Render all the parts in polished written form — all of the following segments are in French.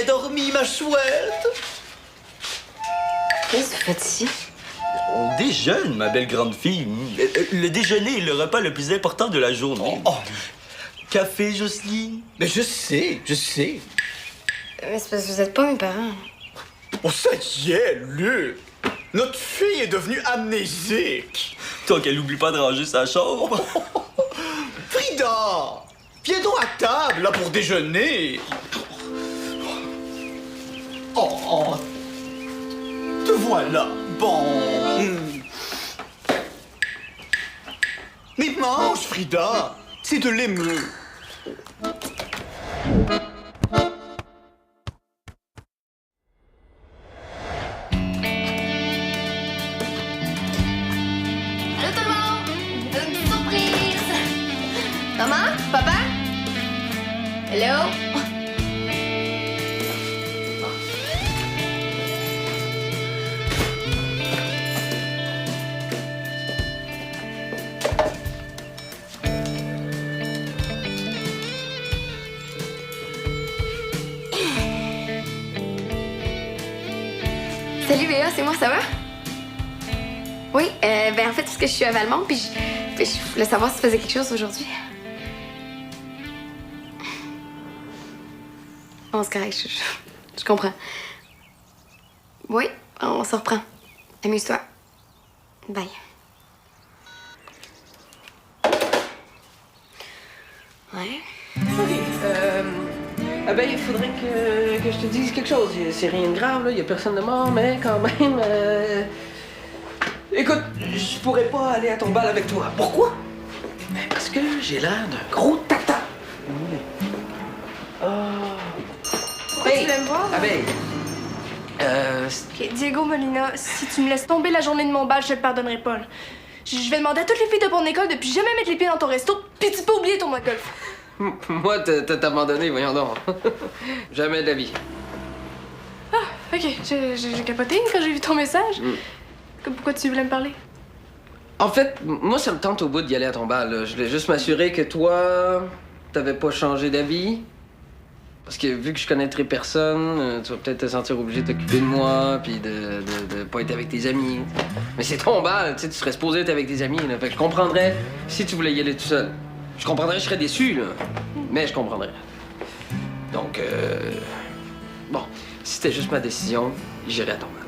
bien dormi, ma chouette? Qu'est-ce que vous faites ici? On déjeune, ma belle grande fille. Le déjeuner est le repas le plus important de la journée. Oh, Café, Jocelyne? mais je sais. Mais c'est parce que vous êtes pas mes parents. Oh, ça y est, Luc! Notre fille est devenue amnésique! Tant qu'elle n'oublie pas de ranger sa chambre. Frida! Viens donc à table, là, pour déjeuner! Oh, te voilà, bon! Mais mange, Frida! C'est de l'émeu! Allô tout le monde! Une surprise! Maman? Papa? Hello? Salut Béa, c'est moi, ça va? Oui, ben en fait, parce que je suis à Valmont, puis je voulais savoir si tu faisais quelque chose aujourd'hui. Bon, c'est correct, je comprends. Oui, on se reprend. Amuse-toi. Bye. Ouais. Ah ben, il faudrait que je te dise quelque chose. C'est rien de grave, là. Il y a personne de mort, mais quand même... Écoute, je pourrais pas aller à ton bal avec toi. Pourquoi? Ben, parce que j'ai l'air d'un gros tata. Oh. Pourquoi tu voulais me voir? Ah ben... Ok, Diego Molina, si tu me laisses tomber la journée de mon bal, je te le pardonnerai pas. Là. Je vais demander à toutes les filles de mon école de plus jamais mettre les pieds dans ton resto, puis tu peux oublier ton mois de golf. Moi, t'as abandonné, voyons donc. Jamais de la vie. Ok, j'ai capoté quand j'ai vu ton message. Pourquoi tu voulais me parler? En fait, moi, ça me tente au bout d'y aller à ton bal. Là. Je voulais juste m'assurer que toi, t'avais pas changé d'avis. Parce que vu que je connaîtrais personne, tu vas peut-être te sentir obligé de t'occuper de moi, puis de pas être avec tes amis. Mais c'est ton bal, tu sais, tu serais supposé être avec tes amis. Là. Fait que je comprendrais si tu voulais y aller tout seul. Je comprendrais, je serais déçu, là. Mais je comprendrais. Donc, bon, si c'était juste ma décision, j'irais à ton bal.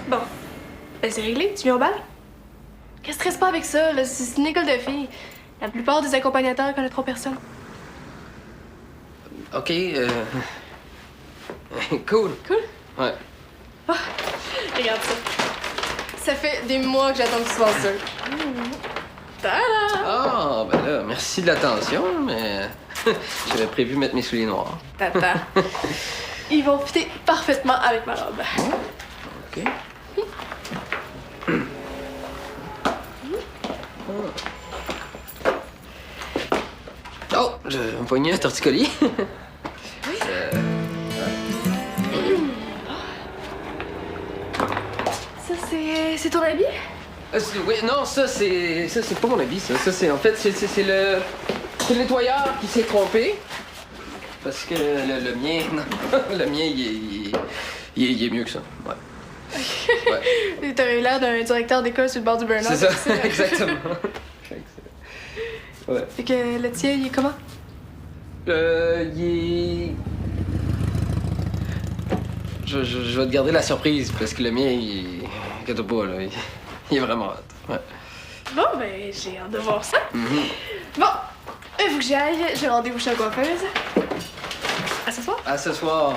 Bon, ben c'est réglé, tu viens au bal? Qu'est-ce que stresse pas avec ça, là, c'est une école de filles. La plupart des accompagnateurs connaîtront personne. OK, cool. Cool? Ouais. Oh, regarde ça. Ça fait des mois que j'attends que tu fasses ça. Tada! Ah, ben là, merci de l'attention, mais j'avais prévu mettre mes souliers noirs. Tata. Ils vont fitter parfaitement avec ma robe. OK. Oh, je vais me poigner un torticolis. Ça, c'est ton habit? Oui, non, ça c'est pas mon habit, ça. Ça c'est en fait c'est le nettoyeur qui s'est trompé. Parce que le mien, non, le mien il est mieux que ça. Ouais. Ouais. T'aurais l'air d'un directeur d'école sur le bord du burn-out. C'est ça, exactement. Ouais. Fait que le tien, il est comment? Il est... Je vais te garder la surprise parce que le mien, il... Inquiète pas, là. Il est vraiment hot. Ouais. Bon, ben, j'ai hâte de voir ça. Bon, il faut que j'y aille. J'ai rendez-vous chez la coiffeuse. À ce soir. À ce soir.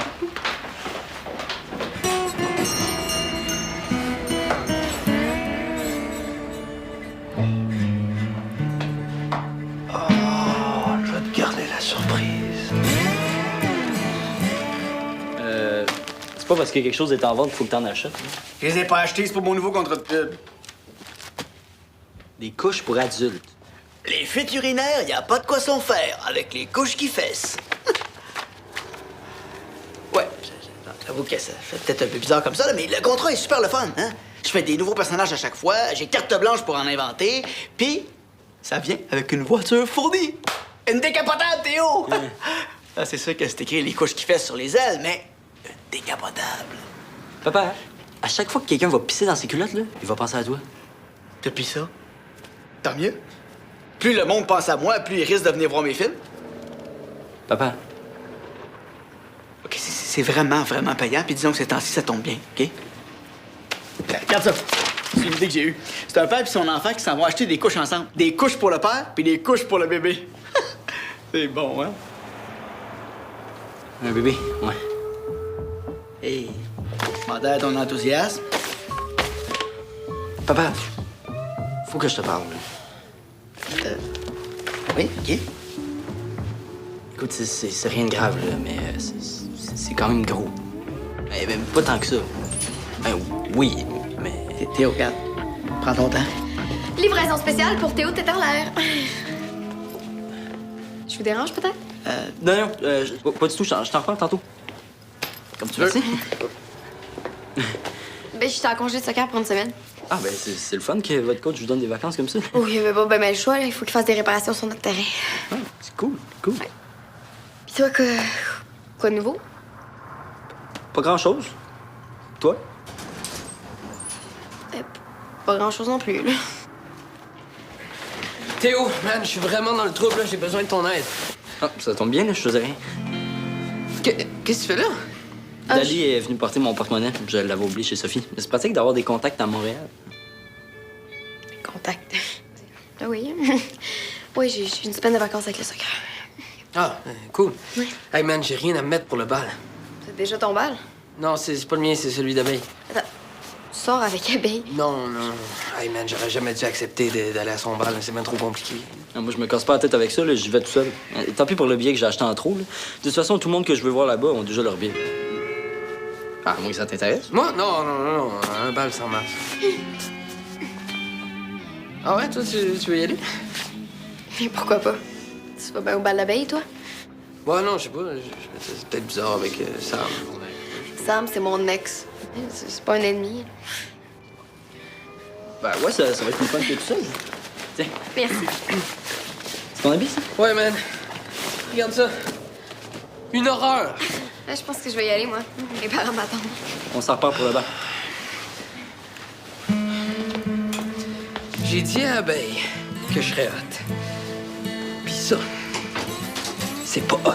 Oh, je vais te garder la surprise. C'est pas parce que quelque chose est en vente qu'il faut que t'en achètes. Je les ai pas achetés, c'est pour mon nouveau contrat de pub. Des couches pour adultes. Les fuites urinaires, y a pas de quoi s'en faire avec les couches qui fessent. Ouais, j'avoue que ça fait peut-être un peu bizarre comme ça, là, mais le contrat est super le fun, hein? Je fais des nouveaux personnages à chaque fois, j'ai carte blanche pour en inventer, puis ça vient avec une voiture fournie. Une décapotable, Théo! Ah, c'est sûr que c'est écrit les couches qu'il fait sur les ailes, mais décapotable. Papa, à chaque fois que quelqu'un va pisser dans ses culottes, là, il va penser à toi. Depuis ça, tant mieux. Plus le monde pense à moi, plus il risque de venir voir mes films. Papa, OK, c'est vraiment, vraiment payant, puis disons que ces temps-ci, ça tombe bien, OK? Regarde ça. C'est une idée que j'ai eue. C'est un père et son enfant qui s'en vont acheter des couches ensemble. Des couches pour le père, puis des couches pour le bébé. C'est bon, hein? un bébé, ouais. Hey, m'adore ton enthousiasme. Papa, faut que je te parle. Là. Oui, OK. Écoute, c'est rien de grave, là, mais c'est quand même gros. Mais même pas tant que ça. Ben oui, mais... Théo, regarde. Prends ton temps. Livraison spéciale pour Théo Tête en l'air. Je vous dérange peut-être? Non, pas du tout, je t'en reparle tantôt. Comme tu veux. Ben, je suis en congé de soccer pour une semaine. Ah, ben c'est le fun que votre coach vous donne des vacances comme ça. Oui, mais bon, ben, le choix, là, il faut qu'il fasse des réparations sur notre terrain. Ah, c'est cool, cool. Puis toi, quoi de nouveau? Pas grand-chose. Toi? Pas grand-chose non plus, là. Théo, man, je suis vraiment dans le trouble, là. J'ai besoin de ton aide. Ah, ça tombe bien, là, je faisais rien. Qu'est-ce que tu fais là? Dali est venue porter mon porte-monnaie. Je l'avais oublié chez Sophie. Mais c'est pratique d'avoir des contacts à Montréal. Contact. Ah oui. Oui, j'ai une semaine de vacances avec le soccer. Ah, cool. Oui. Hey, man, j'ai rien à me mettre pour le bal. C'est déjà ton bal? Non, c'est pas le mien, c'est celui d'Abeille. Attends, tu sors avec Abeille? Non. Hey, man, j'aurais jamais dû accepter d'aller à son bal. C'est même trop compliqué. Ah, moi, je me casse pas la tête avec ça, là. J'y vais tout seul. Tant pis pour le billet que j'ai acheté en trop, là. De toute façon, tout le monde que je veux voir là-bas ont déjà leur billet. Ah, moi, ça t'intéresse? Moi? Non. Un bal sans masque. Ah ouais, toi, tu veux y aller? Mais pourquoi pas? Tu vas bien au bal d'abeille, toi? Ouais, non, je sais pas. C'est peut-être bizarre avec Sam. Sam, c'est mon ex. C'est pas un ennemi. Ben ouais, ça va être une fun que tout seul. Tiens, Merci. c'est ton habit, ça? Ouais, man. Regarde ça. Une horreur. Là, je pense que je vais y aller, moi. Mes parents m'attendent. On s'en repart pour le bar. J'ai dit à Abeille que je serais hot. Puis ça, c'est pas hot.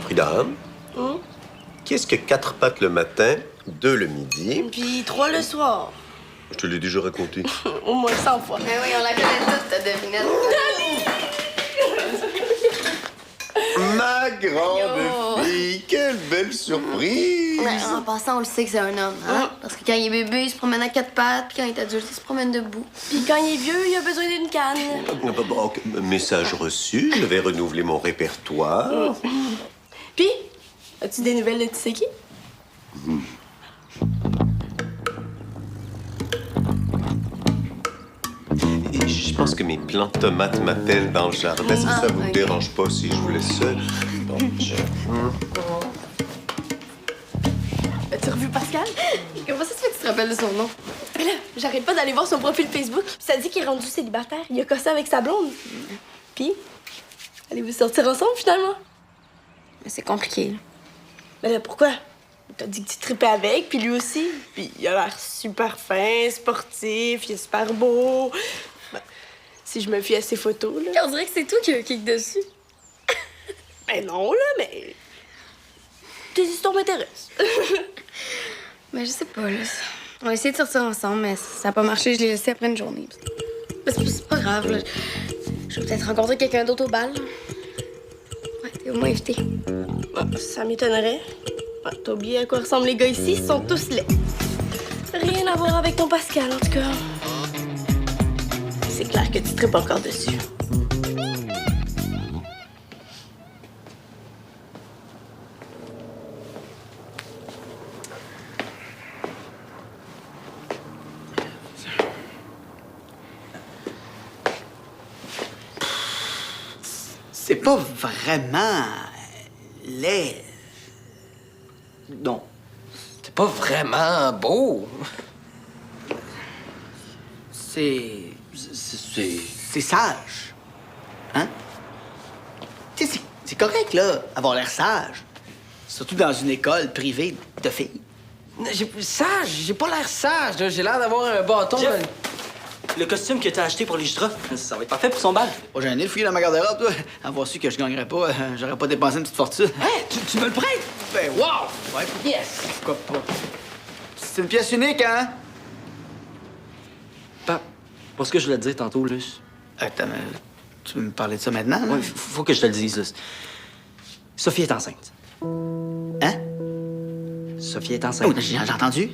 Prud'homme, qu'est-ce que 4 pattes le matin, 2 le midi? Puis 3 le soir. Je te l'ai déjà raconté. Au moins 100 fois. Mais oui, on la connaît toute, ta devinette. Ma grande fille, quelle belle surprise! Ouais, en passant, on le sait que c'est un homme, hein? Parce que quand il est bébé, il se promène à 4 pattes, puis quand il est adulte, il se promène debout. Puis quand il est vieux, il a besoin d'une canne. Ok, message reçu, je vais renouveler mon répertoire. Puis, as-tu des nouvelles de tu sais qui? Et je pense que mes plants de tomates m'appellent dans le jardin. Est-ce que ça vous ok. dérange pas si je vous laisse seul? Bon, As-tu revu Pascal? Comment ça se fait que tu te rappelles de son nom? Mais là, j'arrête pas d'aller voir son profil Facebook. Puis ça dit qu'il est rendu célibataire. Il a cassé avec sa blonde. Puis, allez-vous sortir ensemble finalement? Mais c'est compliqué, là. Mais là, pourquoi? T'as dit que tu tripais avec, puis lui aussi. Puis il a l'air super fin, sportif, il est super beau. Ben, si je me fie à ses photos, là. On dirait que c'est toi qui as un kick dessus. Ben non, là, mais. Tes histoires m'intéressent. Mais je sais pas, là. On a essayé de sortir ensemble, mais ça a pas marché. Je l'ai laissé après une journée. Mais c'est pas grave, là. Je vais peut-être rencontrer quelqu'un d'autre au bal. Ouais, t'es au moins invité. Ça m'étonnerait. T'as oublié à quoi ressemblent les gars ici? Ils sont tous laids. Rien à voir avec ton Pascal, en tout cas. C'est clair que tu tripes encore dessus. C'est pas vraiment laid. Non. C'est pas vraiment beau. C'est C'est sage. Hein? Tu sais, c'est correct, là, avoir l'air sage. Surtout dans une école privée de filles. Sage? J'ai pas l'air sage, là. J'ai l'air d'avoir un bâton. Jeff, le costume que t'as acheté pour l'Istra, ça va être parfait pour son bal. Oh, j'ai un nez de fouiller dans ma garde-robe, toi. Avoir su que je gagnerais pas, j'aurais pas dépensé une petite fortune. Hey, tu me le prêtes? Ben, wow! Ouais, Yes! pourquoi pas? C'est une pièce unique, hein? Pap, pour ce que je voulais te dire tantôt, Luce. Attends, mais tu veux me parler de ça maintenant, là? Ouais, faut que je te le dise, Luce. Sophie est enceinte. Hein? Sophie est Oh, enceinte. j'ai entendu.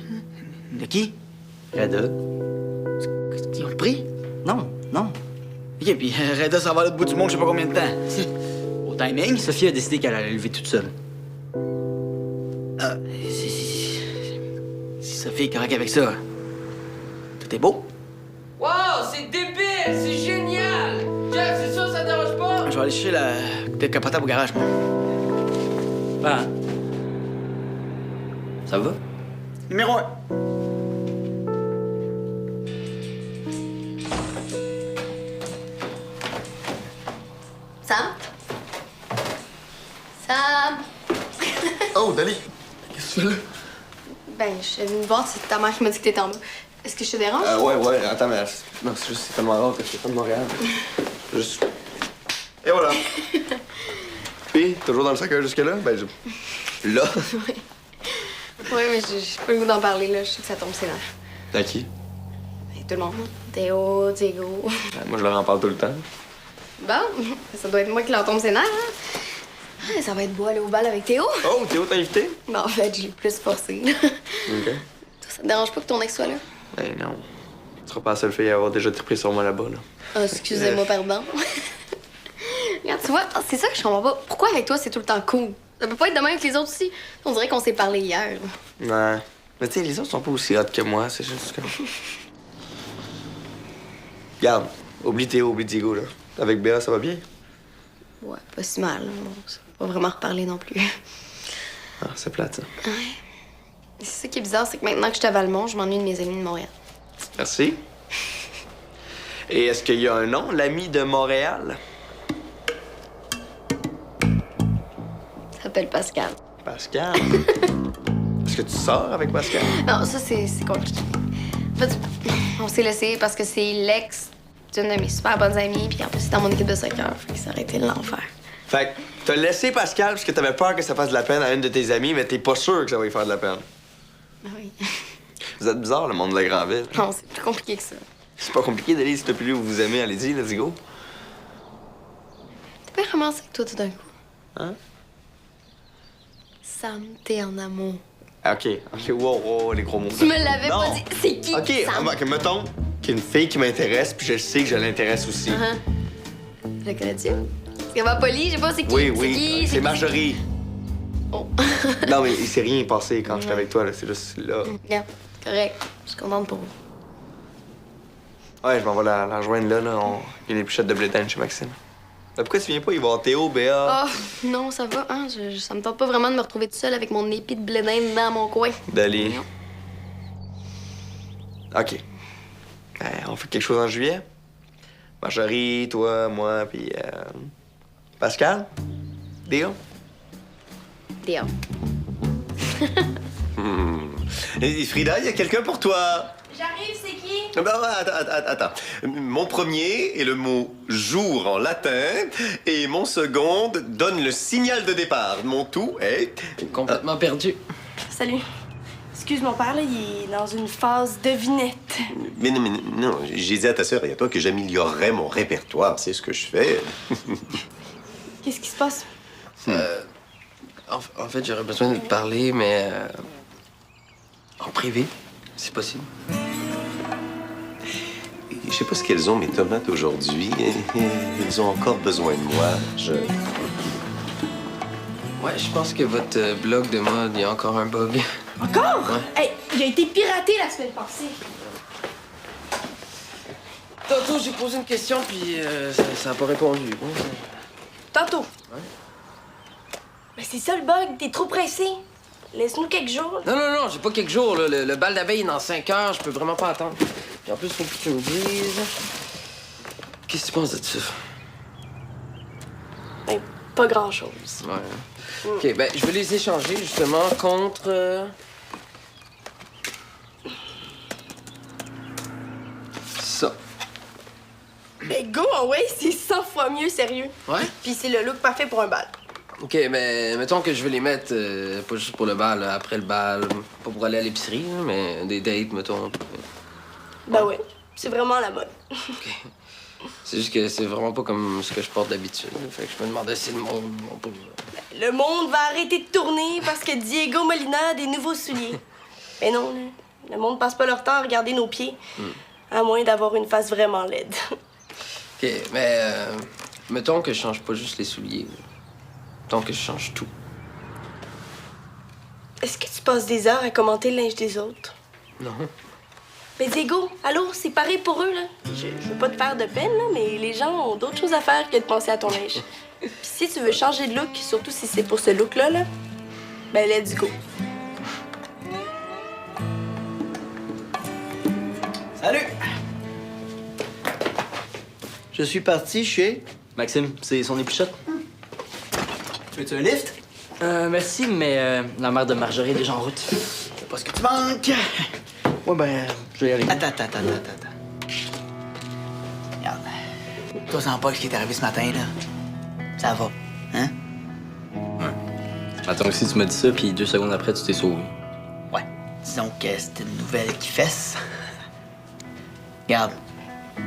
De qui? Reda. Ils ont le prix? Non, non. OK, puis Reda s'en va à l'autre bout du monde, je sais pas combien de temps. Au timing? Sophie a décidé qu'elle allait l'élever toute seule. Ah, si Sophie est correcte avec ça, tout est beau. Wow, c'est débile! C'est génial! Jack, c'est sûr, ça te dérange pas? Je vais aller chercher la décapotable au garage, moi. Ben. Ça va? Numéro 1. Sam? Sam? Oh, Dali! Qu'est-ce que tu fais là? Ben, je suis venue voir, c'est ta mère qui m'a dit que t'étais en bas. Est-ce que je te dérange? Ouais, attends, mais... Non, c'est juste, c'est tellement rare que je suis pas de Montréal. Juste... Et voilà! Puis, toujours dans le cercueil jusque-là? Ben, là? Oui, mais j'ai pas le goût d'en parler, là. Je sais que ça tombe ses nerfs. À qui? Et tout le monde. Théo, Diego. Moi, je leur en parle tout le temps. Bon, ça doit être moi qui leur tombe ses nerfs, hein? Ah, ça va être beau aller au bal avec Théo. Oh, Théo t'a invité? Ben, en fait, je l'ai plus forcé. Toi, OK. ça te dérange pas que ton ex soit là? Ben non. Tu seras pas la seule fille à avoir déjà trippé sur moi là-bas, là. Ah, excusez-moi, pardon. Regarde, tu vois, c'est ça que je comprends pas. Pourquoi avec toi, c'est tout le temps cool? Ça peut pas être de même avec les autres aussi. On dirait qu'on s'est parlé hier. Ouais. Mais tu sais, les autres sont pas aussi hot que moi, c'est juste que... Regarde, oublie Théo, oublie Diego, là. Avec Béa, ça va bien? Ouais, pas si mal. On s'est pas vraiment reparlé non plus. Ah, c'est plate, ça. Ouais. C'est ça qui est bizarre, c'est que maintenant que je suis à Valmont, je m'ennuie de mes amis de Montréal. Merci. Et est-ce qu'il y a un nom, l'ami de Montréal? Ça s'appelle Pascal. Pascal. Est-ce que tu sors avec Pascal? Non, ça, c'est compliqué. En fait, on s'est laissé parce que c'est l'ex d'une de mes super bonnes amies, puis en plus, c'est dans mon équipe de soccer. Fait que ça aurait été l'enfer. Fait que t'as laissé Pascal parce que t'avais peur que ça fasse de la peine à une de tes amies, mais t'es pas sûr que ça va lui faire de la peine. Ah oui. Vous êtes bizarre, le monde de la Grandville. Non, c'est plus compliqué que ça. C'est pas compliqué d'aller, s'il te plaît, où vous aimez, allez-y, let's go. T'es bien romancé avec toi tout d'un coup. Hein? Sam, t'es en amour. OK, wow, les gros mots. Tu me l'avais Non. pas dit. C'est qui, OK, Sam? OK, mettons qu'il y a une fille qui m'intéresse, puis je sais que je l'intéresse aussi. Je le connais-tu? C'est pas poli, je sais pas c'est qui. Oui, c'est Marjorie. Oh. Non, mais il s'est rien passé quand j'étais avec toi, là. C'est juste là. Regarde, correct. Je suis contente pour vous. Ouais, je m'en vais la rejoindre là. Il y a des pichettes de blé d'Inde chez Maxime. Pourquoi tu viens pas y voir Théo, Béa? Oh, non, ça va, hein? Ça me tente pas vraiment de me retrouver toute seule avec mon épi de blé d'Inde dans mon coin. Dali. Non. OK. On fait quelque chose en juillet? Marjorie, toi, moi, puis Pascal? Déo? Déo. Et Frida, il y a quelqu'un pour toi. J'arrive, c'est qui? Attends. Mon premier est le mot jour en latin et mon second donne le signal de départ. Mon tout est... Complètement perdu. Salut. Excuse mon père, là, il est dans une phase devinette. Mais non, j'ai dit à ta sœur et à toi que j'améliorerais mon répertoire. C'est ce que je fais. Qu'est-ce qui se passe? En fait, j'aurais besoin de te parler, mais en privé, si possible. Je sais pas ce qu'elles ont, mes tomates, aujourd'hui. Elles ont encore besoin de moi. Ouais, je pense que votre blog de mode, il y a encore un bug. Encore? Ouais. Hey, il a été piraté la semaine passée. Tantôt, j'ai posé une question, puis ça a pas répondu. Tantôt. Ouais. Mais c'est ça le bug, t'es trop pressé. Laisse-nous quelques jours. Non, j'ai pas quelques jours. Là. Le bal d'abeille est dans 5 heures, je peux vraiment pas attendre. Puis en plus, faut que tu me dises... Qu'est-ce que tu penses de ça? Ben, pas grand-chose. Ouais. OK, ben, je vais les échanger, justement, contre... ça. Ben, go, ouais, c'est 100 fois mieux, sérieux. Ouais? Puis c'est le look parfait pour un bal. OK, mais mettons que je vais les mettre, pas juste pour le bal, là, après le bal, pas pour aller à l'épicerie, là, mais des dates, mettons. Ben ouais, c'est vraiment la mode. C'est juste que c'est vraiment pas comme ce que je porte d'habitude. Fait que je me demandais si le monde... Le monde va arrêter de tourner parce que Diego Molina a des nouveaux souliers. Mais non, là, le monde passe pas leur temps à regarder nos pieds, à moins d'avoir une face vraiment laide. OK, mais mettons que je change pas juste les souliers. Mettons que je change tout. Est-ce que tu passes des heures à commenter le linge des autres? Non. Mais Diego, allô, c'est pareil pour eux, là. Je veux pas te faire de peine, là, mais les gens ont d'autres choses à faire que de penser à ton linge. Puis si tu veux changer de look, surtout si c'est pour ce look-là, là, ben let's go. Salut! Je suis parti chez... Maxime, c'est son épluchette. Veux-tu un lift? Merci, mais la mère de Marjorie est déjà en route. C'est pas ce que tu manques. Ouais, ben, je vais y aller. Attends. Regarde. Toi, sens pas ce qui est arrivé ce matin, là. Ça va, hein? Attends, aussi, tu m'as dit ça, puis 2 secondes après, tu t'es sauvé. Ouais. Disons que c'est une nouvelle qui fesse. Regarde.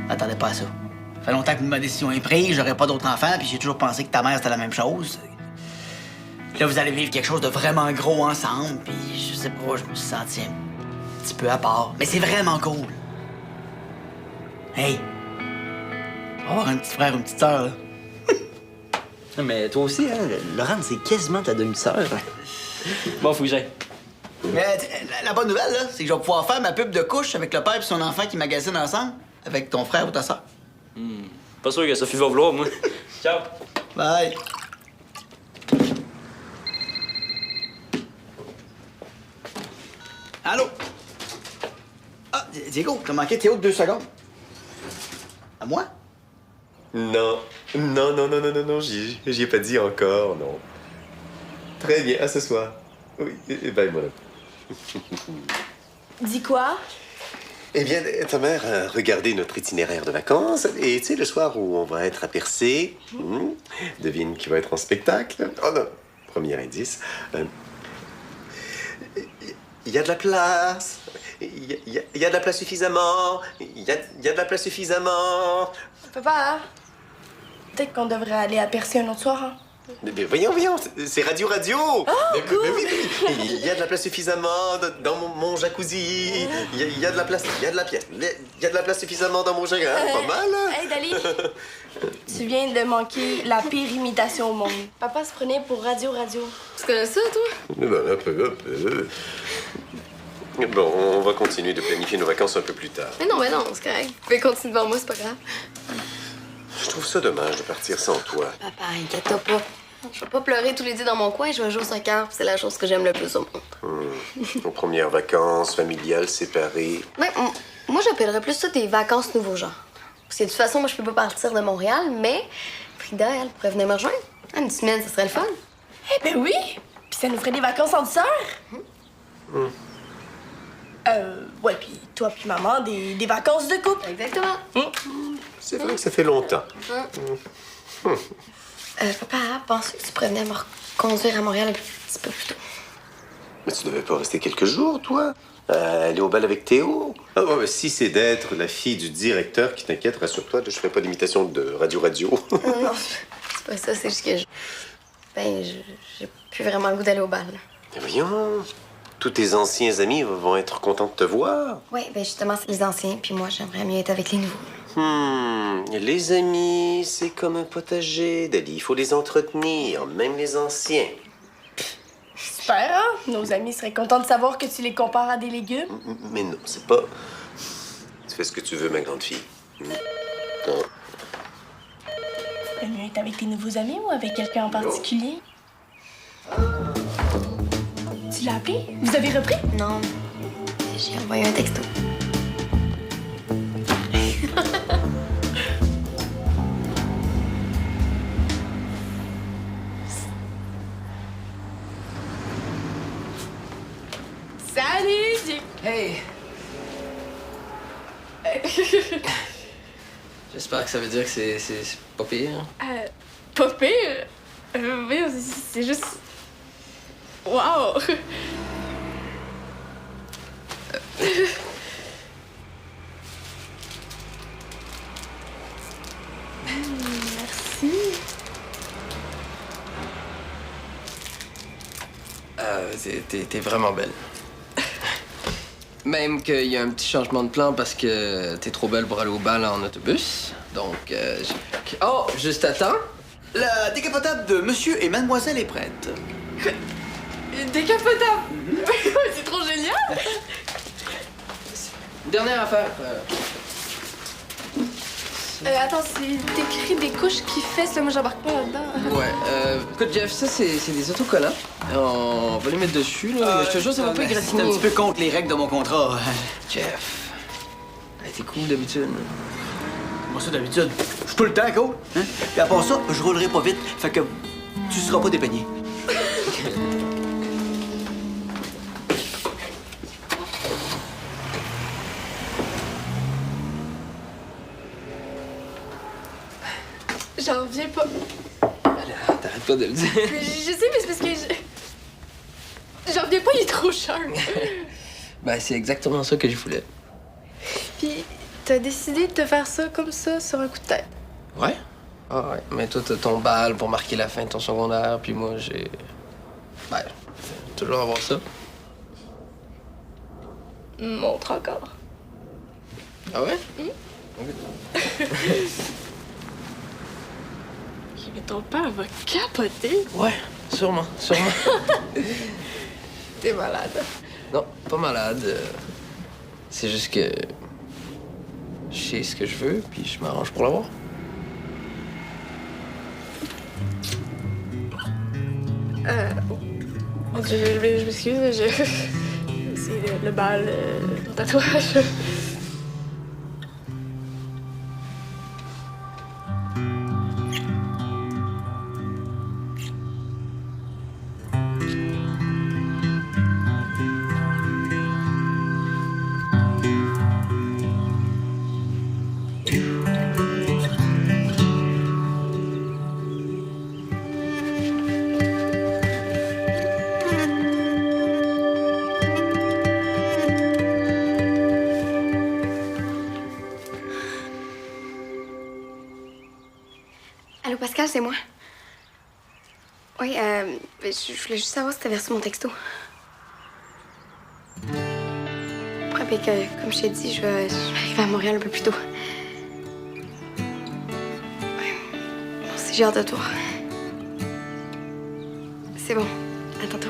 Attendez pas à ça. Ça fait longtemps que ma décision est prise, j'aurais pas d'autres enfants, puis j'ai toujours pensé que ta mère, c'était la même chose. Puis là, vous allez vivre quelque chose de vraiment gros ensemble, puis je sais pas, je me suis senti un petit peu à part. Mais c'est vraiment cool. Hey! On va avoir un petit frère, une petite sœur, là. Mais toi aussi, hein, Laurent, c'est quasiment ta demi-sœur. Bon, faut que j'aille. Mais la bonne nouvelle, là, c'est que je vais pouvoir faire ma pub de couche avec le père et son enfant qui magasinent ensemble, avec ton frère ou ta sœur. Pas sûr que Sophie va vouloir, moi. Ciao. Bye! Allô? Ah, Diego, t'as manqué Théo de 2 secondes. À moi? Non, j'y ai pas dit encore, non. Très bien, à ce soir. Oui, bye, mon ami. Dis quoi? Eh bien, ta mère a regardé notre itinéraire de vacances, et tu sais, le soir où on va être à Percé, devine qui va être en spectacle. Oh non, premier indice. Il y a de la place. Il y a de la place suffisamment. Il y a de la place suffisamment. Papa, peut-être qu'on devrait aller à Percé un autre soir, hein? Mais voyons, c'est Radio. Oh, cool! Mais oui, il y a de la place suffisamment dans mon jacuzzi. Il y a de la place, il y a de la place suffisamment dans mon jacuzzi. Pas mal, hein? Hey, Dali! Tu viens de manquer la pire imitation au monde. Papa se prenait pour Radio. Tu connais ça, toi? Ben, un peu. Bon, on va continuer de planifier nos vacances un peu plus tard. Mais non, c'est correct. Vous pouvez continuer devant moi, c'est pas grave. Je trouve ça dommage de partir sans toi. Papa, inquiète-toi pas. Je vais pas pleurer tous les deux dans mon coin, je vais jouer au soccer, c'est la chose que j'aime le plus au monde. Nos premières vacances familiales séparées. Ouais, moi, j'appellerais plus ça des vacances nouveau genre. Parce que de toute façon, moi, je peux pas partir de Montréal, mais Frida, elle pourrait venir me rejoindre. Une semaine, ça serait le fun. Eh ben oui! Puis ça nous ferait des vacances en douceur. Ouais, puis toi puis maman, des vacances de couple. Exactement. C'est vrai que ça fait longtemps. Papa, penses que tu pourrais venir me reconduire à Montréal un petit peu plus tôt? Mais tu devais pas rester quelques jours, toi? Aller au bal avec Théo? Ah, ouais, si c'est d'être la fille du directeur qui t'inquiète, rassure-toi, je ferai pas d'imitation de Radio. Non, c'est pas ça, c'est juste que j'ai plus vraiment le goût d'aller au bal. Mais voyons, tous tes anciens amis vont être contents de te voir. Oui, justement, c'est les anciens, puis moi, j'aimerais mieux être avec les nouveaux. Les amis, c'est comme un potager, Dali. Il faut les entretenir, même les anciens. Super, hein? Nos amis seraient contents de savoir que tu les compares à des légumes. Mais non, c'est pas... Tu fais ce que tu veux, ma grande fille. Non. T'aimes mieux être avec tes nouveaux amis ou avec quelqu'un en particulier? Tu l'as appelé? Vous avez repris? Non, j'ai envoyé un texto. Hey! J'espère que ça veut dire que c'est pas pire. Pas pire? Oui, c'est juste... Wow! Merci. T'es vraiment belle. Même qu'il y a un petit changement de plan parce que t'es trop belle pour aller au bal en autobus. Donc, Oh, juste attends. La décapotable de monsieur et mademoiselle est prête. Décapotable! C'est trop génial! Dernière affaire. Attends, c'est écrit des couches qui fessent, là, moi j'embarque pas là-dedans. Ouais, écoute, Jeff, ça, c'est des autocollants. On va les mettre dessus, là. Je te jure, ça va pas C'est un égratigner. petit peu contre les règles de mon contrat. Jeff. Hey, t'es cool d'habitude. Moi, ça, d'habitude, je suis tout le temps cool. Hein? Puis à part ça, je roulerai pas vite. Fait que tu seras pas dépeigné. J'en reviens pas. T'arrêtes pas de le dire. Je sais, mais c'est parce que j'en reviens pas, il est trop cher. Ben, c'est exactement ça que je voulais. Puis, t'as décidé de te faire ça comme ça, sur un coup de tête. Ouais? Ah ouais. Mais toi, t'as ton bal pour marquer la fin de ton secondaire, puis moi, j'ai... Ben, je vais toujours avoir ça. Montre encore. Ah ouais? Mais ton père va capoter. Ouais, sûrement. T'es malade. Non, pas malade. C'est juste que... Je sais ce que je veux, puis je m'arrange pour l'avoir. Je m'excuse, c'est le bal, ton tatouage. Allô, Pascal, c'est moi. Oui, je voulais juste savoir si t'avais reçu mon texto. Ouais, puis que, comme je t'ai dit, je vais arriver à Montréal un peu plus tôt. Ouais. Bon, si j'ai hâte de toi. C'est bon. À tantôt.